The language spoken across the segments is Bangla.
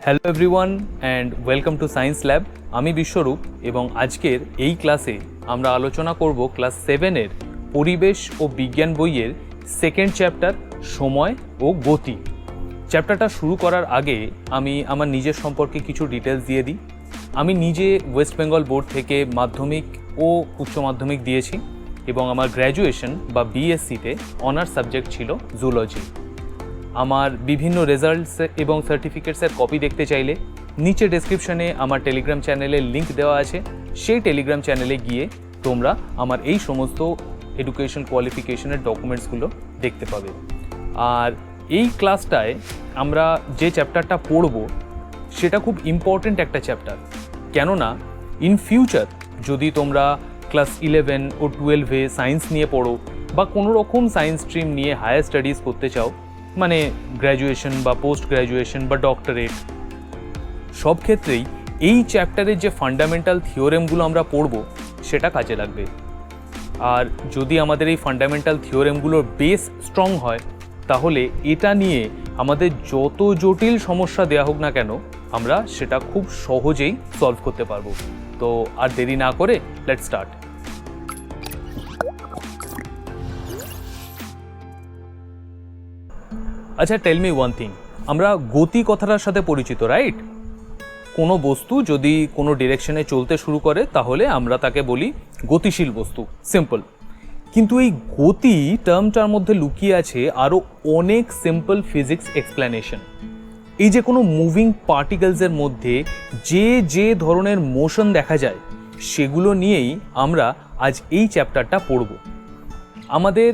Hello everyone and welcome to science lab. আমি বিশ্বরূপ এবং আজকের এই ক্লাসে আমরা আলোচনা করব ক্লাস 7-এর পরিবেশ ও বিজ্ঞান বইয়ের সেকেন্ড চ্যাপ্টার সময় ও গতি। চ্যাপ্টারটা শুরু করার আগে আমি আমার নিজের সম্পর্কে কিছু ডিটেলস দিয়ে দিই। আমি নিজে ওয়েস্ট বেঙ্গল বোর্ড থেকে মাধ্যমিক ও উচ্চ মাধ্যমিক দিয়েছি এবং আমার গ্র্যাজুয়েশন বা বিএসসিতে অনার্স সাবজেক্ট ছিল জুলজি। আমার বিভিন্ন রেজাল্টস এবং সার্টিফিকেটসের কপি দেখতে চাইলে নিচে ডেসক্রিপশনে আমার টেলিগ্রাম চ্যানেলের লিঙ্ক দেওয়া আছে। সেই টেলিগ্রাম চ্যানেলে গিয়ে তোমরা আমার এই সমস্ত এডুকেশন কোয়ালিফিকেশনের ডকুমেন্টসগুলো দেখতে পাবে। আর এই ক্লাসটায় আমরা যে চ্যাপ্টারটা পড়ব সেটা খুব ইম্পর্ট্যান্ট একটা চ্যাপ্টার, কেননা ইন ফিউচার যদি তোমরা ক্লাস 11 ও 12-এ সায়েন্স নিয়ে পড়ো বা কোনো রকম সায়েন্স স্ট্রিম নিয়ে হায়ার স্টাডিজ করতে চাও, মানে গ্র্যাজুয়েশন বা পোস্ট গ্র্যাজুয়েশন বা ডক্টরেট, সব ক্ষেত্রেই এই চ্যাপ্টারের যে ফান্ডামেন্টাল থিওরেমগুলো আমরা পড়ব সেটা কাজে লাগবে। আর যদি আমাদের এই ফান্ডামেন্টাল থিওরেমগুলোর বেস স্ট্রং হয় তাহলে এটা নিয়ে আমাদের যত জটিল সমস্যা দেওয়া হোক না কেন আমরা সেটা খুব সহজেই সলভ করতে পারবো। তো আর দেরি না করে লেটস স্টার্ট। আচ্ছা, টেল মি ওয়ান থিং, আমরা গতি কথাটার সাথে পরিচিত, রাইট? কোনো বস্তু যদি কোনো ডিরেকশনে চলতে শুরু করে তাহলে আমরা তাকে বলি গতিশীল বস্তু, সিম্পল। কিন্তু এই গতি টার্মটার মধ্যে লুকিয়ে আছে আরও অনেক সিম্পল ফিজিক্স এক্সপ্লেনেশন। এই যে কোনো মুভিং পার্টিকেলসের মধ্যে যে যে ধরনের মোশন দেখা যায় সেগুলো নিয়েই আমরা আজ এই চ্যাপ্টারটা পড়ব। আমাদের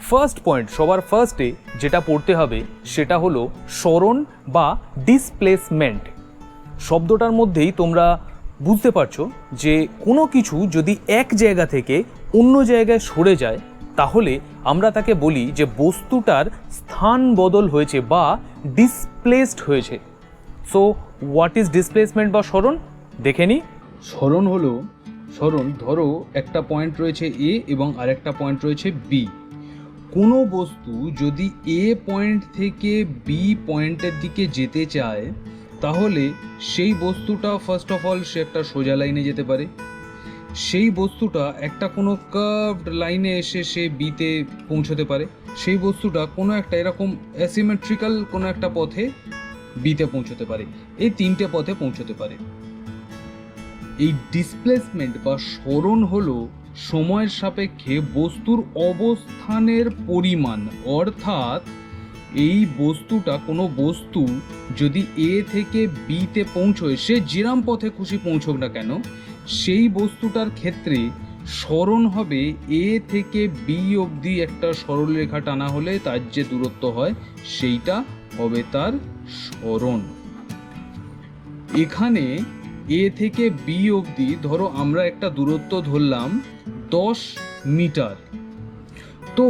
ফার্স্ট পয়েন্ট, সবার ফার্স্টে যেটা পড়তে হবে সেটা হলো সরণ বা ডিসপ্লেসমেন্ট। শব্দটার মধ্যেই তোমরা বুঝতে পারছো যে কোনো কিছু যদি এক জায়গা থেকে অন্য জায়গায় সরে যায় তাহলে আমরা তাকে বলি যে বস্তুটার স্থান বদল হয়েছে বা ডিসপ্লেসড হয়েছে। সো হোয়াট ইজ ডিসপ্লেসমেন্ট বা সরণ দেখে নিই। সরণ ধরো একটা পয়েন্ট রয়েছে এ এবং আরেকটা পয়েন্ট রয়েছে বি। কোনো বস্তু যদি এ পয়েন্ট থেকে বি পয়েন্টের দিকে যেতে চায় তাহলে সেই বস্তুটা ফার্স্ট অফ অল সে একটা সোজা লাইনে যেতে পারে। সেই বস্তুটা একটা কোনো কার্ভড লাইনে এসে সে বিতে পৌঁছতে পারে। সেই বস্তুটা কোনো একটা এরকম অ্যাসিমেট্রিক্যাল কোনো একটা পথে বিতে পৌঁছতে পারে। এই তিনটে পথে পৌঁছতে পারে। এই ডিসপ্লেসমেন্ট বা সরণ হলো সময়ের সাপেক্ষে বস্তুর অবস্থানের পরিমাণ, অর্থাৎ এই বস্তুটা, কোনো বস্তু যদি এ থেকে বিতে পৌঁছয়, সে যেরাম পথে খুশি পৌঁছক না কেন, সেই বস্তুটার ক্ষেত্রে সরণ হবে এ থেকে বি অবধি একটা সরলরেখা টানা হলে তার যে দূরত্ব হয় সেইটা হবে তার সরণ। এখানে এ থেকে বি অবধি ধরো আমরা একটা দূরত্ব ধরলাম 10 মিটার। তো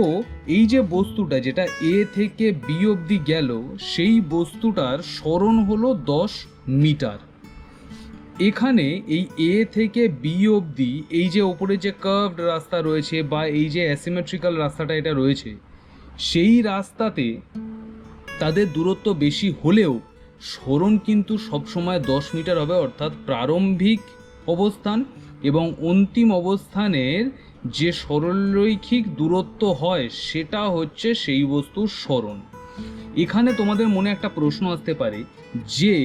এই যে বস্তুটা যেটা এ থেকে বি অবধি গেল সেই বস্তুটার সরণ হলো 10 মিটার। এখানে এই এ থেকে বি অবধি এই যে ওপরে যে কার্ভড রাস্তা রয়েছে বা এই যে অ্যাসিমেট্রিক্যাল রাস্তাটা এটা রয়েছে, সেই রাস্তাতে তাদের দূরত্ব বেশি হলেও সরণ কিন্তু সবসময় 10 মিটার হবে, অর্থাৎ প্রারম্ভিক অবস্থান এবং অন্তিম অবস্থানের যে সরলরৈখিক দূরত্ব হয় সেটা হচ্ছে সেই বস্তুর সরণ। এখানে তোমাদের মনে একটা প্রশ্ন আসতে পারে যে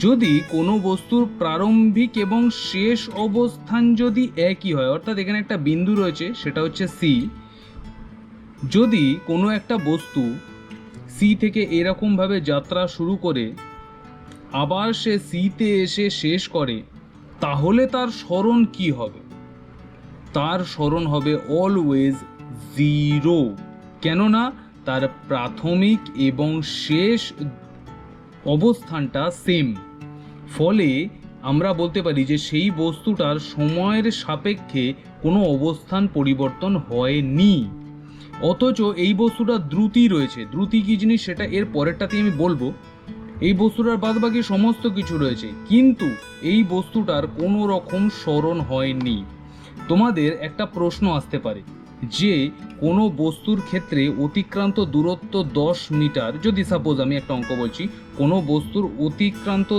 যদি কোনো বস্তুর প্রারম্ভিক এবং শেষ অবস্থান যদি একই হয়, অর্থাৎ এখানে একটা বিন্দু রয়েছে সেটা হচ্ছে সি, যদি কোনো একটা বস্তু সি থেকে এরকমভাবে যাত্রা শুরু করে আবার সে সিতে এসে শেষ করে তাহলে তার সরণ কি হবে? তার সরণ হবে অলওয়েজ 0, কেননা তার প্রাথমিক এবং শেষ অবস্থানটা সেম। ফলে আমরা বলতে পারি যে সেই বস্তুটার সময়ের সাপেক্ষে কোনো অবস্থান পরিবর্তন হয়নি। অথচ এই বস্তুটা দ্রুতি রয়েছে। দ্রুতি কি জিনিস সেটা এর পরেরটাতে আমি বলবো। এই বস্তুটার বাদবাকি সমস্ত কিছু রয়েছে, কিন্তু এই বস্তুটার কোনো রকম সরণ হয়নি। তোমাদের একটা প্রশ্ন আসতে পারে যে কোনো বস্তুর ক্ষেত্রে অতিক্রান্ত দূরত্ব 10 মিটার, যদি সাপোজ আমি একটা অঙ্ক বলছি, কোনো বস্তুর অতিক্রান্ত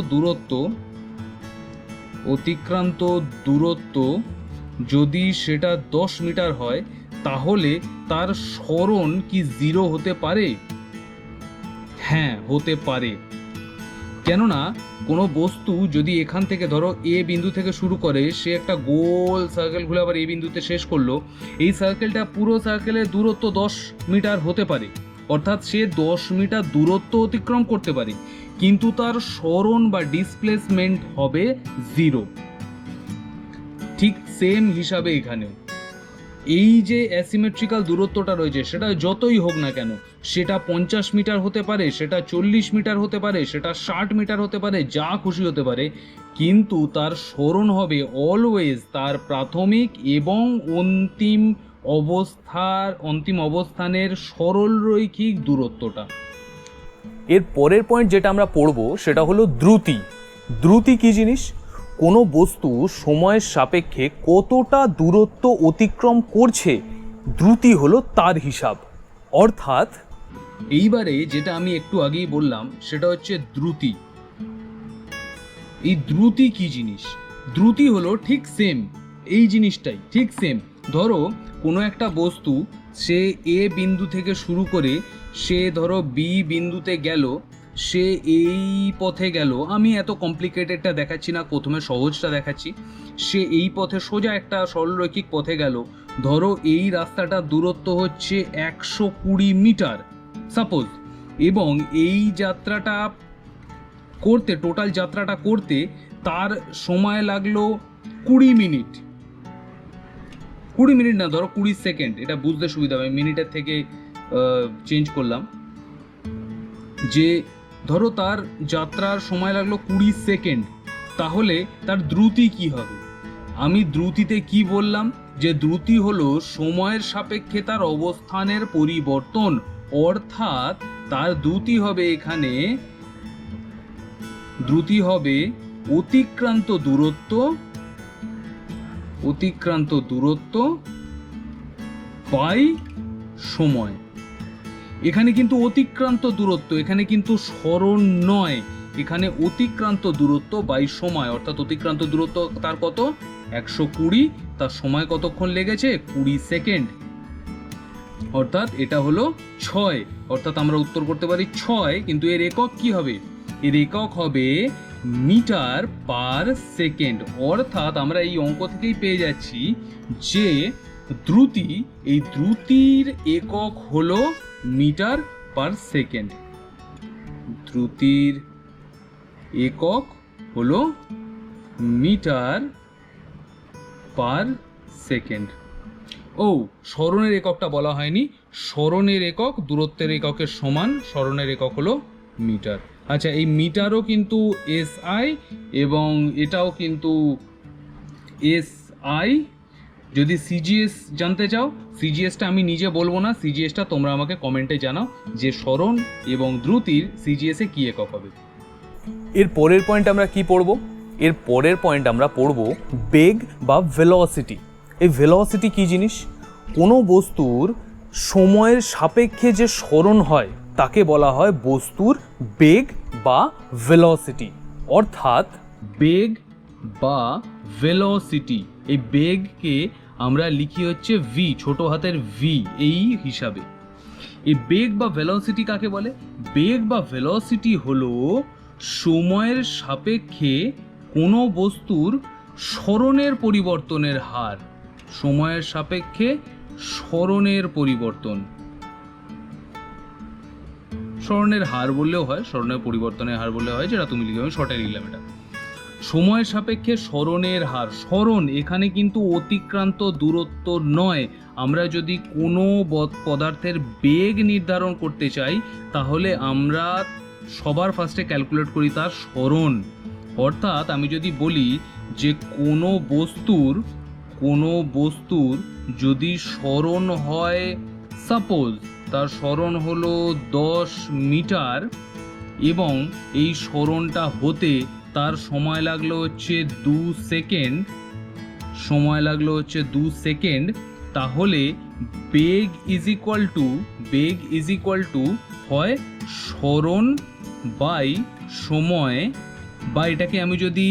দূরত্ব যদি সেটা 10 মিটার হয়, তাহলে তার সরণ কি 0 হতে পারে? হ্যাঁ, হতে পারে। কেননা কোনো বস্তু যদি এখান থেকে ধরো এ বিন্দু থেকে শুরু করে, সে একটা গোল সার্কেল ঘুরে আবার এ বিন্দুতে শেষ করলো, এই সার্কেলটা পুরো সার্কেলের দূরত্ব 10 মিটার হতে পারে, অর্থাৎ সে 10 মিটার দূরত্ব অতিক্রম করতে পারে, কিন্তু তার সরণ বা ডিসপ্লেসমেন্ট হবে 0। ঠিক সেম হিসাবে এখানেও এই যে অ্যাসিমেট্রিক্যাল দূরত্বটা রয়েছে, সেটা যতই হোক না কেন, সেটা 50 মিটার হতে পারে, সেটা 40 মিটার হতে পারে, সেটা 60 মিটার হতে পারে, যা খুশি হতে পারে, কিন্তু তার সরণ হবে অলওয়েজ তার প্রাথমিক এবং অন্তিম অবস্থানের সরলরৈখিক দূরত্বটা। এর পরের পয়েন্ট যেটা আমরা পড়ব সেটা হলো দ্রুতি। দ্রুতি কি জিনিস? কোনো বস্তু সময়ের সাপেক্ষে কতটা দূরত্ব অতিক্রম করছে, দ্রুতি হলো তার হিসাব। অর্থাৎ এইবারে যেটা আমি একটু আগেই বললাম সেটা হচ্ছে দ্রুতি। এই দ্রুতি কি জিনিস? দ্রুতি হলো ঠিক সেম এই জিনিসটাই, ঠিক সেম। ধরো কোনো একটা বস্তু সে এ বিন্দু থেকে শুরু করে সে ধরো বি বিন্দুতে গেল, সে এই পথে গেল, আমি এত কমপ্লিকেটেডটা দেখাচ্ছি না, প্রথমে সহজটা দেখাচ্ছি। সে এই পথে সোজা একটা সরলরৈখিক পথে গেল, ধরো এই রাস্তাটার দূরত্ব হচ্ছে 120 মিটার সাপোজ, এবং এই যাত্রাটা করতে, টোটাল যাত্রাটা করতে তার সময় লাগলো 20 মিনিট। 20 মিনিট না, ধরো 20 সেকেন্ড, এটা বুঝতে সুবিধা হবে, মিনিটের থেকে চেঞ্জ করলাম। যে ধরো তার যাত্রার সময় লাগলো 20 সেকেন্ড, তাহলে তার দ্রুতি কি হবে? আমি দ্রুতিতে কি বললাম? যে দ্রুতি হলো সময়ের সাপেক্ষে তার অবস্থানের পরিবর্তন, অর্থাৎ তার দ্রুতি হবে এখানে, দ্রুতি হবে অতিক্রান্ত দূরত্ব বাই সময়। এখানে কিন্তু অতিক্রান্ত দূরত্ব, এখানে কিন্তু সরণ নয়, এখানে অতিক্রান্ত দূরত্ব বাই সময়, অর্থাৎ অতিক্রান্ত দূরত্ব তার কত? 120, তার সময় কতক্ষণ লেগেছে? 20 সেকেন্ড, অর্থাৎ এটা হলো 6। অর্থাৎ আমরা উত্তর করতে পারি 6, কিন্তু এর একক কি হবে? এর একক হবে মিটার পার সেকেন্ড। অর্থাৎ আমরা এই অঙ্ক থেকেই পেয়ে যাচ্ছি যে দ্রুতি, এই দ্রুতির একক হলো মিটার পার সেকেন্ড। দ্রুতির একক হলো মিটার পার সেকেন্ড। ও, সরণের এককটা বলা হয়নি। সরণের একক দূরত্বের এককের সমান, সরণের একক হলো মিটার। আচ্ছা, এই মিটারও কিন্তু এসআই এবং এটাও কিন্তু এসআই। যদি সিজিএস জানতে চাও, সিজিএসটা আমি নিজে বলবো না, সিজিএসটা তোমরা আমাকে কমেন্টে জানাও যে সরণ এবং দ্রুতির সিজিএসে কি একক হবে। এর পরের পয়েন্ট আমরা কি পড়ব? এর পরের পয়েন্ট আমরা পড়ব বেগ বা ভেলোসিটি। এই ভেলোসিটি কি জিনিস? কোনো বস্তুর সময়ের সাপেক্ষে যে সরণ হয় তাকে বলা হয় বস্তুর বেগ বা ভেলোসিটি। অর্থাৎ বেগ বা ভেলোসিটি, এই বেগকে আমরা লিখি হচ্ছে ভি, ছোট হাতের ভি, এই হিসাবে। এই বেগ বা ভেলোসিটি কাকে বলে? বেগ বা ভেলোসিটি হলো সময়ের সাপেক্ষে কোনো বস্তুর সরণের পরিবর্তনের হার। সময়ের সাপেক্ষে সরণের পরিবর্তন, সরণের হার বললেও হয়, সরণের পরিবর্তনের হার বললেও হয়, যেটা তুমি লিখবে, আমি শর্টে লিখলাম এটা। সময়ের সাপেক্ষে সরণের হার। সরণ এখানে কিন্তু অতিক্রান্ত দূরত্ব নয়। আমরা যদি কোনো পদার্থের বেগ নির্ধারণ করতে চাই, তাহলে আমরা সবার ফার্স্টে ক্যালকুলেট করি তার সরণ। অর্থাৎ আমি যদি বলি যে কোনো বস্তুর যদি সরণ হয়, সাপোজ তার সরণ হলো 10 মিটার, এবং এই সরণটা হতে তার সময় লাগলো হচ্ছে 2 সেকেন্ড, তাহলে বেগ ইজ ইকুয়াল টু হয় সরণ বাই সময়, বা এটাকে আমি যদি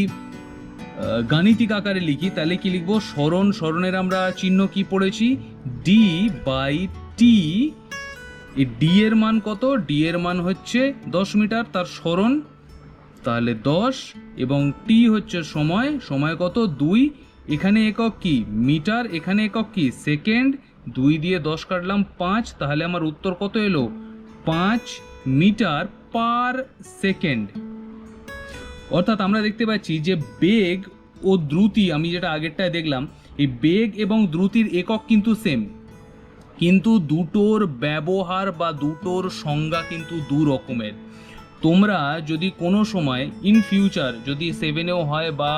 গাণিতিক আকারে লিখি তাহলে কি লিখবো, সরণের আমরা চিহ্ন কি পড়েছি, ডি বাই টি। এই ডি এর মান কত, ডি এর মান হচ্ছে 10 মিটার তার সরণ, তাহলে 10, এবং টি হচ্ছে সময় কত 2, এখানে একক কি মিটার, এখানে একক কি সেকেন্ড, 2 দিয়ে 10 কাটলাম 5, তাহলে আমার উত্তর কত এলো 5 মিটার পার সেকেন্ড। অর্থাৎ আমরা দেখতে পাচ্ছি যে বেগ ও দ্রুতি, আমি যেটা আগেরটায় দেখলাম, এই বেগ এবং দ্রুতির একক কিন্তু সেম, কিন্তু দুটোর ব্যবহার বা দুটোর সংজ্ঞা কিন্তু দু রকমের। তোমরা যদি কোনো সময় ইন ফিউচার, যদি 7এও হয় বা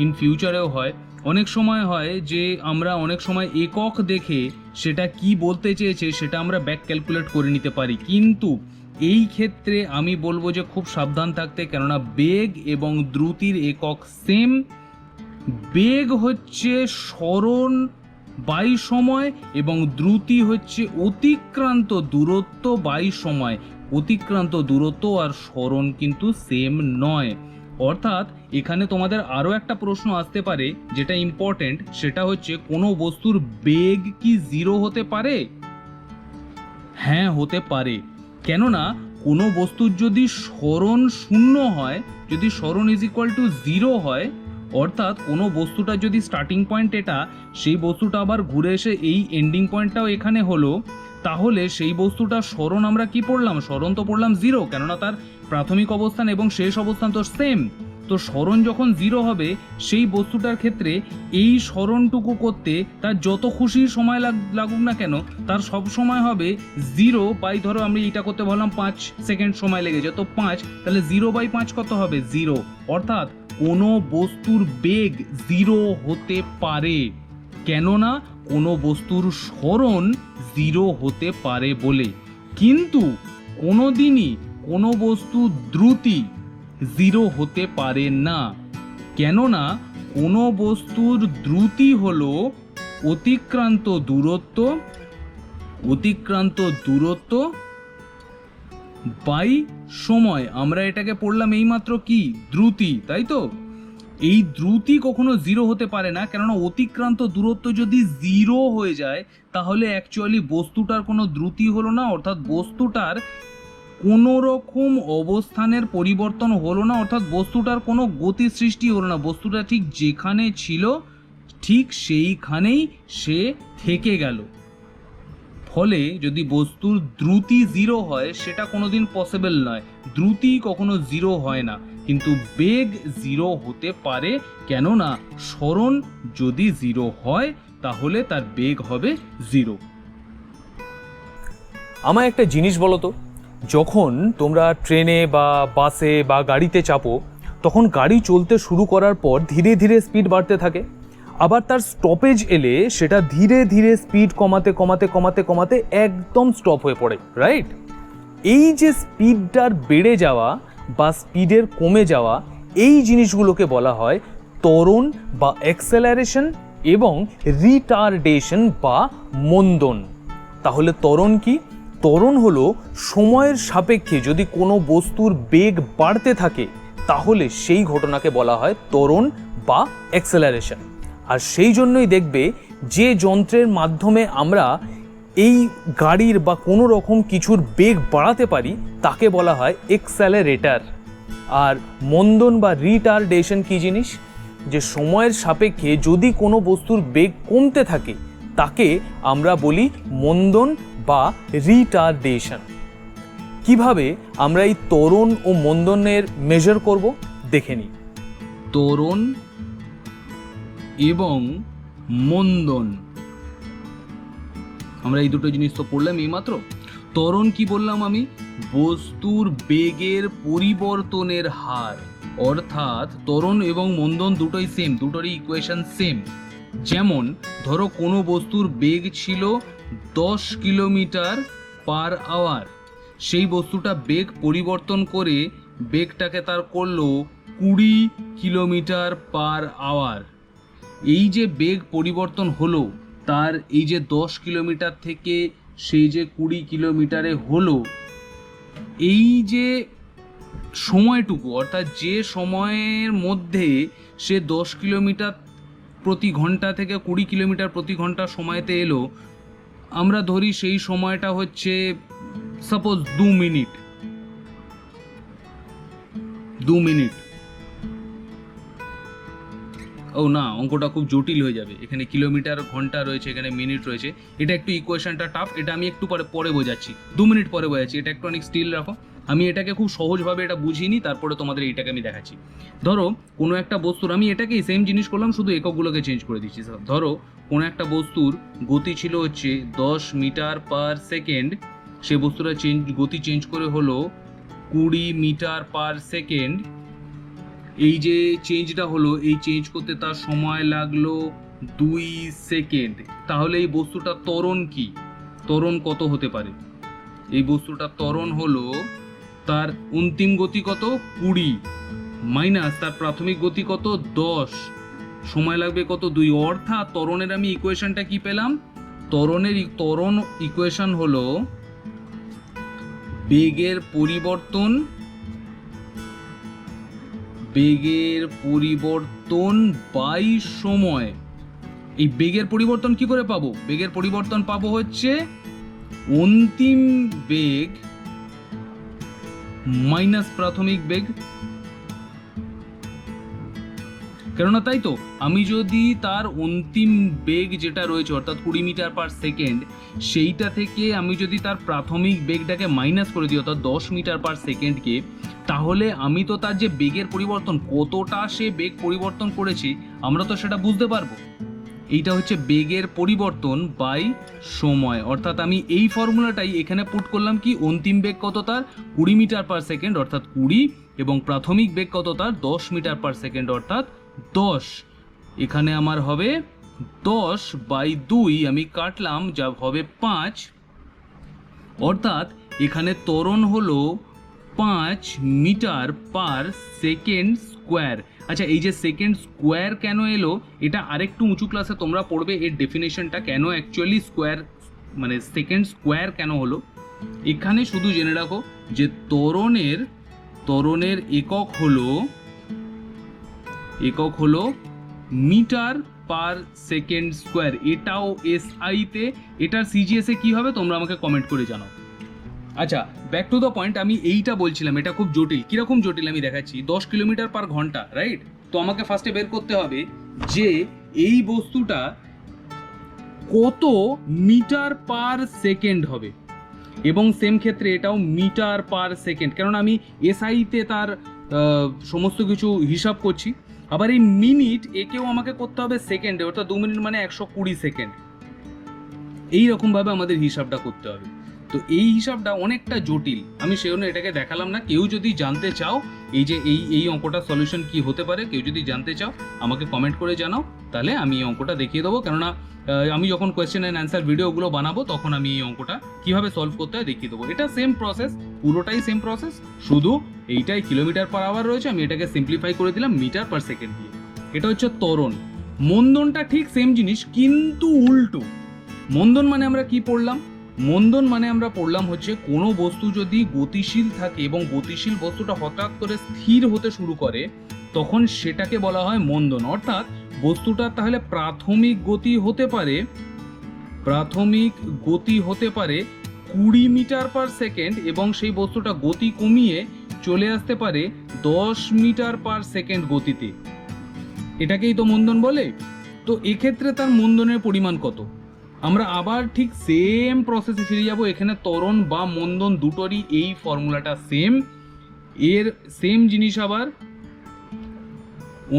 ইন ফিউচারেও হয়, অনেক সময় হয় যে আমরা অনেক সময় একক দেখে সেটা কি বলতে চেয়েছে সেটা আমরা ব্যাক ক্যালকুলেট করে নিতে পারি, কিন্তু এই ক্ষেত্রে আমি বলবো যে খুব সাবধান থাকতে, কেননা বেগ এবং দ্রুতির একক সেম। বেগ হচ্ছে সরণ বাই সময় এবং দ্রুতি হচ্ছে অতিক্রান্ত দূরত্ব বাই সময়। অতিক্রান্ত দূরত্ব আর সরণ কিন্তু সেম নয়। অর্থাৎ এখানে তোমাদের আরও একটা প্রশ্ন আসতে পারে যেটা ইম্পর্টেন্ট, সেটা হচ্ছে কোনো বস্তুর বেগ কি 0 হতে পারে? হ্যাঁ, হতে পারে। কেননা কোনো বস্তুর যদি সরণ 0 হয়, যদি সরণ ইজ ইকুয়াল টু 0 হয়, অর্থাৎ কোনো বস্তুটা যদি স্টার্টিং পয়েন্ট এটা, সেই বস্তুটা আবার ঘুরে এসে এই এন্ডিং পয়েন্টটাও এখানে হলো, তাহলে সেই বস্তুটার সরণ আমরা কি পড়লাম, সরণ তো পড়লাম 0, কেননা তার প্রাথমিক অবস্থান এবং শেষ অবস্থান তো সেম। তো সরণ যখন 0 হবে, সেই বস্তুটার ক্ষেত্রে এই সরণটুকু করতে তার যত খুশি সময় লাগুক না কেন, তার সব সময় হবে 0 বাই, ধরো আমি এটা করতে বললাম 5 সেকেন্ড সময় লেগেছে, তো 5, তাহলে 0/5 কত হবে 0। অর্থাৎ কোনো বস্তুর বেগ 0 হতে পারে, কেননা কোনো বস্তুর সরণ 0 হতে পারে বলে। কিন্তু কোনোদিনই কোনো বস্তুর দ্রুতি 0 হতে পারে না, কেননা কোনো বস্তুর দ্রুতি হলো অতিক্রান্ত দূরত্ব বাই সময়। আমরা এটাকে পড়লাম এইমাত্র কি, দ্রুতি, তাই তো? এই দ্রুতি কখনো 0 হতে পারে না, কেননা অতিক্রান্ত দূরত্ব যদি 0 হয়ে যায় তাহলে অ্যাকচুয়ালি বস্তুটার কোনো দ্রুতি হলো না, অর্থাৎ বস্তুটার কোনো রকম অবস্থানের পরিবর্তন হলো না, অর্থাৎ বস্তুটার কোনো গতি সৃষ্টি হলো না, বস্তুটা ঠিক যেখানে ছিল ঠিক সেইখানেই সে থেকে গেল। ফলে যদি বস্তুর দ্রুতি 0 হয় সেটা কোনোদিন পসিবল নয়, দ্রুতি কখনো 0 হয় না, কিন্তু বেগ 0 হতে পারে, কেননা সরণ যদি 0 হয় তাহলে তার বেগ হবে 0। আমায় একটা জিনিস বলো তো, যখন তোমরা ট্রেনে বা বাসে বা গাড়িতে চাপো, তখন গাড়ি চলতে শুরু করার পর ধীরে ধীরে স্পিড বাড়তে থাকে, আবার তার স্টপেজ এলে সেটা ধীরে ধীরে স্পিড কমাতে একদম স্টপ হয়ে পড়ে, রাইট? এই যে স্পিডটার বেড়ে যাওয়া বা স্পিডের কমে যাওয়া, এই জিনিসগুলোকে বলা হয় ত্বরণ বা অ্যাক্সেলারেশন এবং রিটার্ডেশন বা মন্দন। তাহলে ত্বরণ কি? ত্বরণ হলো সময়ের সাপেক্ষে যদি কোনো বস্তুর বেগ বাড়তে থাকে তাহলে সেই ঘটনাকে বলা হয় ত্বরণ বা অ্যাক্সেলারেশন। আর সেই জন্যই দেখবে যে যন্ত্রের মাধ্যমে আমরা এই গাড়ির বা কোনো রকম কিছুর বেগ বাড়াতে পারি তাকে বলা হয় এক্সেলারেটর। আর মন্দন বা রিটার্ডেশন কি জিনিস? যে সময়ের সাপেক্ষে যদি কোনো বস্তুর বেগ কমতে থাকে তাকে আমরা বলি মন্দন বা রিটার্ডেশন। কিভাবে আমরা এই ত্বরণ ও মন্দনের মেজার করব দেখে নিই। ত্বরণ এবং মন্দন, আমরা এই দুটো জিনিস তো পড়লাম এইমাত্র। ত্বরণ কি বললাম আমি? বস্তুর বেগের পরিবর্তনের হার, অর্থাৎ ত্বরণ এবং মন্দন দুটোই সেম, দুটোরই ইকুয়েশন সেম। যেমন ধরো কোনো বস্তুর বেগ ছিল 10 কিলোমিটার পার আওয়ার, সেই বস্তুটা বেগ পরিবর্তন করে বেগটাকে তার করলো 20 কিলোমিটার পার আওয়ার। এই যে বেগ পরিবর্তন হলো তার এই যে 10 কিলোমিটার থেকে সেই যে 20 কিলোমিটারে হলো, এই যে সময়টুকু অর্থাৎ যে সময়ের মধ্যে সে 10 কিলোমিটার প্রতি ঘন্টা থেকে 20 কিলোমিটার প্রতি ঘন্টা সময়তে এলো, আমরা ধরি সেই সময়টা হচ্ছে সাপোজ 2 মিনিট। ও না, অঙ্কটা খুব জটিল হয়ে যাবে, এখানে কিলোমিটার ঘন্টা রয়েছে, এখানে মিনিট রয়েছে, এটা একটু ইকুয়েশনটা টাফ, এটা আমি একটু পরে বোঝাচ্ছি, 2 মিনিট পরে বোঝাচ্ছি, এটা একটু অনেক স্টিল রাখো, আমি এটাকে খুব সহজভাবে এটা বুঝিয়ে নিই, তারপরে তোমাদের এইটাকে আমি দেখাচ্ছি। ধরো কোনো একটা বস্তুর, আমি এটাকে সেম জিনিস করলাম, শুধু এককগুলোকে চেঞ্জ করে দিচ্ছি। ধরো কোনো একটা বস্তুর গতি ছিল হচ্ছে 10 মিটার পার সেকেন্ড, সে বস্তুটা গতি চেঞ্জ করে হলো 20 মিটার পার সেকেন্ড। এই যে চেঞ্জটা হলো, এই চেঞ্জ করতে তার সময় লাগলো 2 সেকেন্ড। তাহলে এই বস্তুটার ত্বরণ কি, ত্বরণ কত হতে পারে? এই বস্তুটার ত্বরণ হলো, তার অন্তিম গতি কত 20 মাইনাস তার প্রাথমিক গতি কত 10, সময় লাগবে কত 2। অর্থাৎ ত্বরণের আমি ইকুয়েশনটা কি পেলাম? ত্বরণ ইকুয়েশন হলো বেগের পরিবর্তন বাই সময়। এই বেগের পরিবর্তন কি করে পাবো? বেগের পরিবর্তন পাবো হচ্ছে অন্তিম বেগ মাইনাস প্রাথমিক বেগ। কেননা তাই তো, আমি যদি তার অন্তিম বেগ যেটা রয়েছে অর্থাৎ 20 মিটার পার সেকেন্ড, সেইটা থেকে আমি যদি তার প্রাথমিক বেগটাকে মাইনাস করে দিই অর্থাৎ 10 মিটার পার সেকেন্ডকে, তাহলে আমি তো তার যে বেগের পরিবর্তন, কতটা সে বেগ পরিবর্তন করেছে, আমরা তো সেটা বুঝতে পারবো। এইটা হচ্ছে বেগের পরিবর্তন বাই সময়। অর্থাৎ আমি এই ফর্মুলাটাই এখানে পুট করলাম, কি অন্তিম বেগ কত তার 20 মিটার পার সেকেন্ড অর্থাৎ 20, এবং প্রাথমিক বেগ কত তার 10 মিটার পার সেকেন্ড অর্থাৎ 10। এখানে আমার হবে 10/2, আমি কাটলাম, যা হবে 5। অর্থাৎ এখানে ত্বরণ হলো 5 মিটার পার সেকেন্ড স্কোয়ার। আচ্ছা, এই যে সেকেন্ড স্কোয়ার কেন এলো, এটা আরেকটু উঁচু ক্লাসে তোমরা পড়বে এর ডেফিনেশনটা, কেন অ্যাকচুয়ালি স্কোয়ার মানে সেকেন্ড স্কোয়ার কেন হলো। এখানে শুধু জেনে রাখো যে ত্বরণের একক হলো মিটার পার সেকেন্ড স্কোয়ার। এটাও এসআই তে, এটার সিজিএস এ কি হবে তোমরা আমাকে কমেন্ট করে জানাও। আচ্ছা, ব্যাক টু দ্য পয়েন্ট, আমি এইটা বলছিলাম, এটা খুব জটিল। কিরকম জটিল আমি দেখাচ্ছি। 10 কিলোমিটার পার ঘন্টা, রাইট? তো আমাকে ফার্স্টে বের করতে হবে যে এই বস্তুটা কত মিটার পার সেকেন্ড হবে, এবং সেম ক্ষেত্রে এটাও মিটার পার সেকেন্ড, কারণ আমি এসআইতে তার সমস্ত কিছু হিসাব করছি। আবার এই মিনিট একেও আমাকে করতে হবে সেকেন্ডে, অর্থাৎ 2 মিনিট মানে 120 সেকেন্ড। এইরকমভাবে আমাদের হিসাবটা করতে হবে। তো এই হিসাবটা অনেকটা জটিল, আমি সেই জন্য এটাকে দেখালাম না। কেউ যদি জানতে চাও এই যে এই অঙ্কটার সলিউশন কি হতে পারে, কেউ যদি জানতে চাও আমাকে কমেন্ট করে জানাও, তাহলে আমি এই অঙ্কটা দেখিয়ে দেবো। কেননা আমি যখন কোয়েশ্চেন অ্যান্ড অ্যান্সার ভিডিওগুলো বানাবো, তখন আমি এই অঙ্কটা কিভাবে সলভ করতে হয় দেখিয়ে দেবো। এটা সেম প্রসেস, পুরোটাই সেম প্রসেস, শুধু এইটাই কিলোমিটার পার আওয়ার রয়েছে, আমি এটাকে সিম্পলিফাই করে দিলাম মিটার পার সেকেন্ড দিয়ে। এটা হচ্ছে ত্বরণ। মন্দনটা ঠিক সেম জিনিস, কিন্তু উল্টো। মন্দন মানে আমরা কি পড়লাম? মন্দন মানে আমরা পড়লাম হচ্ছে কোনো বস্তু যদি গতিশীল থাকে এবং গতিশীল বস্তুটা হঠাৎ করে স্থির হতে শুরু করে, তখন সেটাকে বলা হয় মন্দন। অর্থাৎ বস্তুটা তাহলে প্রাথমিক গতি হতে পারে 20 মিটার পার সেকেন্ড, এবং সেই বস্তুটা গতি কমিয়ে চলে আসতে পারে 10 মিটার পার সেকেন্ড গতিতে। এটাকেই তো মন্দন বলে। তো এক্ষেত্রে তার মন্দনের পরিমাণ কত? আমরা আবার ঠিক সেম প্রসেসে ফিরে যাব। এখানে ত্বরণ বা মন্দন দুটোরই এই ফর্মুলাটা সেম। এর সেম জিনিস আবার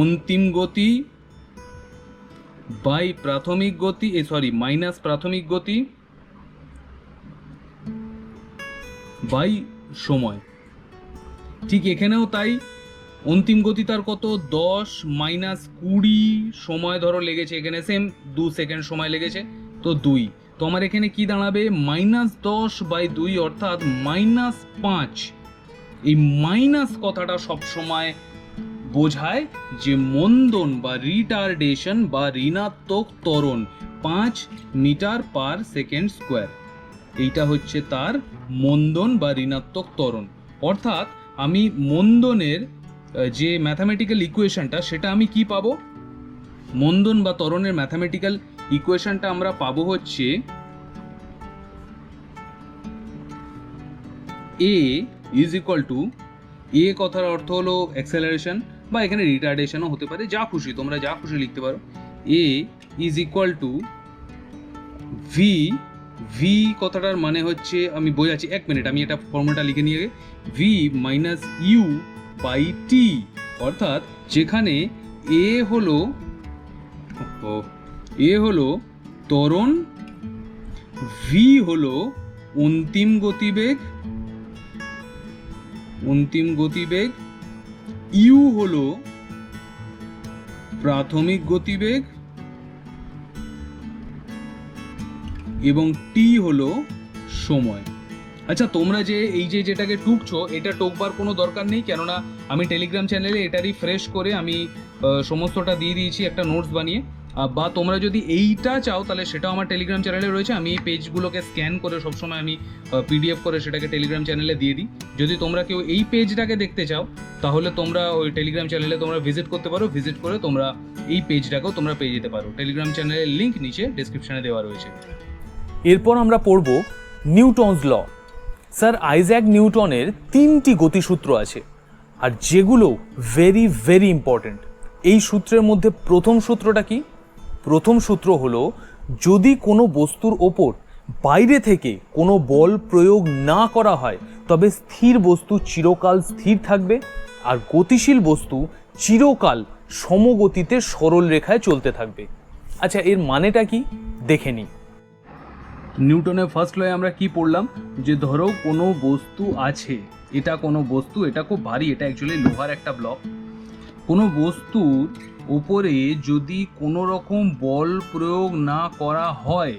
অন্তিম গতি বাই প্রাথমিক গতি, মাইনাস প্রাথমিক গতি বাই সময়। ঠিক এখানেও তাই, অন্তিম গতি তার কত 10 মাইনাস 20 সময় ধরো লেগেছে, এখানে সেম 2 সেকেন্ড সময় লেগেছে, তো 2। তো আমার এখানে কি দাঁড়াবে -10/2 অর্থাৎ -5। এই মাইনাস কথাটা সবসময় বোঝায় যে মন্দন বা রিটার্ডেশন বা ঋণাত্মক ত্বরণ। 5 মিটার পার সেকেন্ড স্কোয়ার। এইটা হচ্ছে তার মন্দন বা ঋণাত্মক ত্বরণ। অর্থাৎ আমি মন্দনের যে ম্যাথামেটিক্যাল ইকুয়েশনটা সেটা আমি কি পাবো, মন্দন বা ত্বরণের ম্যাথামেটিক্যাল ইকুয়েশনটা আমরা পাবো হচ্ছে a ইজ ইকুয়াল টু, এ কথার অর্থ হলো অ্যাক্সেলারেশন বা এখানে রিটার্ডেশনও হতে পারে, যা খুশি তোমরা যা খুশি লিখতে পারো। a is equal two V, V কথাটার মানে হচ্ছে, আমি বোঝাচ্ছি, 1 মিনিট আমি এটা ফর্মুলাটা লিখে নিয়ে V minus you by T. অর্থাৎ যেখানে এ হলো ত্বরণ, ভি হলো অন্তিম গতিবেগ, ইউ হলো প্রাথমিক গতিবেগ এবং টি হলো সময়। আচ্ছা, তোমরা যে এই যেটাকে টুকছো, এটা টুকবার কোনো দরকার নেই, কেননা আমি টেলিগ্রাম চ্যানেলে এটা রিফ্রেশ করে আমি সমস্তটা দিয়ে দিয়েছি একটা নোটস বানিয়ে। বা তোমরা যদি এইটা চাও তাহলে সেটাও আমার টেলিগ্রাম চ্যানেলে রয়েছে। আমি এই পেজগুলোকে স্ক্যান করে সবসময় আমি পিডিএফ করে সেটাকে টেলিগ্রাম চ্যানেলে দিয়ে দিই। যদি তোমরা কেউ এই পেজটাকে দেখতে চাও তাহলে তোমরা ওই টেলিগ্রাম চ্যানেলে তোমরা ভিজিট করতে পারো, ভিজিট করে তোমরা এই পেজটাকেও তোমরা পেয়ে যেতে পারো। টেলিগ্রাম চ্যানেলের লিঙ্ক নিচে ডেসক্রিপশনে দেওয়া রয়েছে। এরপর আমরা পড়ব নিউটনস ল। স্যার আইজ্যাক নিউটনের 3টি গতিসূত্র আছে, আর যেগুলো ভেরি ভেরি ইম্পর্ট্যান্ট। এই সূত্রের মধ্যে প্রথম সূত্রটা কি? প্রথম সূত্র হলো, যদি কোনো বস্তুর ওপর বাইরে থেকে কোনো বল প্রয়োগ না করা হয় তবে স্থির বস্তু চিরকাল স্থির থাকবে, আর গতিশীল বস্তু চিরকাল সমগতিতে সরল রেখায় চলতে থাকবে। আচ্ছা, এর মানেটা কি দেখে নিই। নিউটনের ফার্স্ট লয়ে আমরা কি পড়লাম, যে ধরো কোনো বস্তু আছে, এটা কোনো বস্তু, এটা খুব ভারী, এটা অ্যাকচুয়ালি লোহার একটা ব্লক। কোনো বস্তুর ওপরে যদি কোনো রকম বল প্রয়োগ না করা হয়,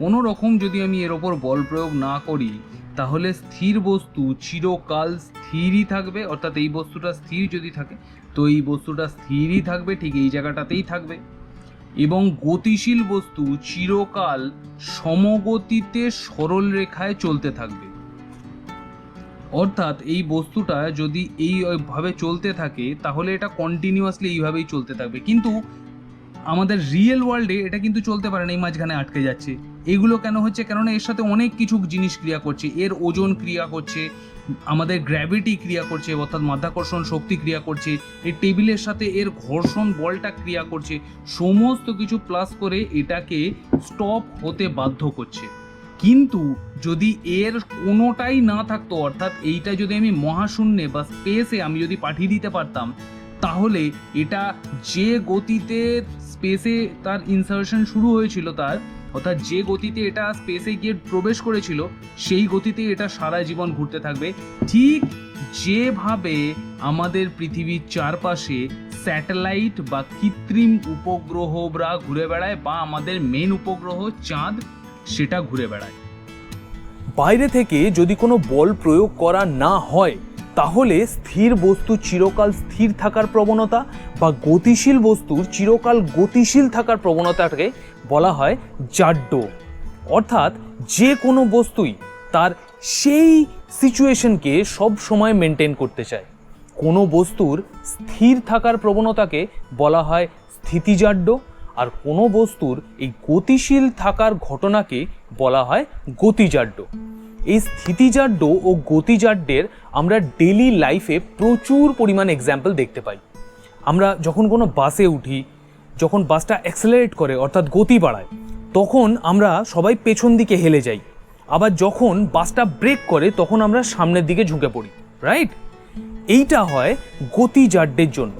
কোনো রকম যদি আমি এর ওপর বল প্রয়োগ না করি, তাহলে স্থির বস্তু চিরকাল স্থিরই থাকবে। অর্থাৎ এই বস্তুটা স্থির যদি থাকে তো এই বস্তুটা স্থিরই থাকবে, ঠিক এই জায়গাটাতেই থাকবে। এবং গতিশীল বস্তু চিরকাল সমগতিতে সরল রেখায় চলতে থাকবে। অর্থাৎ এই বস্তুটা যদি এইভাবে চলতে থাকে তাহলে এটা কন্টিনিউয়াসলি এইভাবেই চলতে থাকবে, কিন্তু আমাদের রিয়েল ওয়ার্ল্ডে এটা কিন্তু চলতে পারে না, এই মাঝখানে আটকে যাচ্ছে। এগুলো কেন হচ্ছে? কেননা এর সাথে অনেক কিছু জিনিস ক্রিয়া করছে। এর ওজন ক্রিয়া করছে, আমাদের গ্র্যাভিটি ক্রিয়া করছে, অর্থাৎ মাধ্যাকর্ষণ শক্তি ক্রিয়া করছে, এই টেবিলের সাথে এর ঘর্ষণ বলটা ক্রিয়া করছে, সমস্ত কিছু প্লাস করে এটাকে স্টপ হতে বাধ্য করছে। কিন্তু যদি এর কোনোটাই না থাকতো, অর্থাৎ এইটা যদি আমি মহাশূন্যে বা স্পেসে আমি যদি পাঠিয়ে দিতে পারতাম, তাহলে এটা যে গতিতে স্পেসে তার ইনসার্শন শুরু হয়েছিল, তার অর্থাৎ যে গতিতে এটা স্পেসে গিয়ে প্রবেশ করেছিল, সেই গতিতে এটা সারা জীবন ঘুরতে থাকবে। ঠিক যেভাবে আমাদের পৃথিবীর চারপাশে স্যাটেলাইট বা কৃত্রিম উপগ্রহরা ঘুরে বেড়ায়, বা আমাদের মেন উপগ্রহ চাঁদ সেটা ঘুরে বেড়ায়। বাইরে থেকে যদি কোনো বল প্রয়োগ করা না হয় তাহলে স্থির বস্তু চিরকাল স্থির থাকার প্রবণতা বা গতিশীল বস্তুর চিরকাল গতিশীল থাকার প্রবণতাটাকে বলা হয় জাড্য। অর্থাৎ যে কোনো বস্তুই তার সেই সিচুয়েশনকে সব সময় মেনটেন করতে চায়। কোনো বস্তুর স্থির থাকার প্রবণতাকে বলা হয় স্থিতিজাড্য, আর কোনো বস্তুর এই গতিশীল থাকার ঘটনাকে বলা হয় গতিজাড্য। এই স্থিতিজাড্য ও গতিজাড্যের আমরা ডেইলি লাইফে প্রচুর পরিমাণ এক্সাম্পল দেখতে পাই। আমরা যখন কোনো বাসে উঠি, যখন বাসটা অ্যাক্সেলারেট করে অর্থাৎ গতি বাড়ায়, তখন আমরা সবাই পেছন দিকে হেলে যাই। আবার যখন বাসটা ব্রেক করে তখন আমরা সামনের দিকে ঝুঁকে পড়ি, রাইট? এইটা হয় গতিজাড্যের জন্য।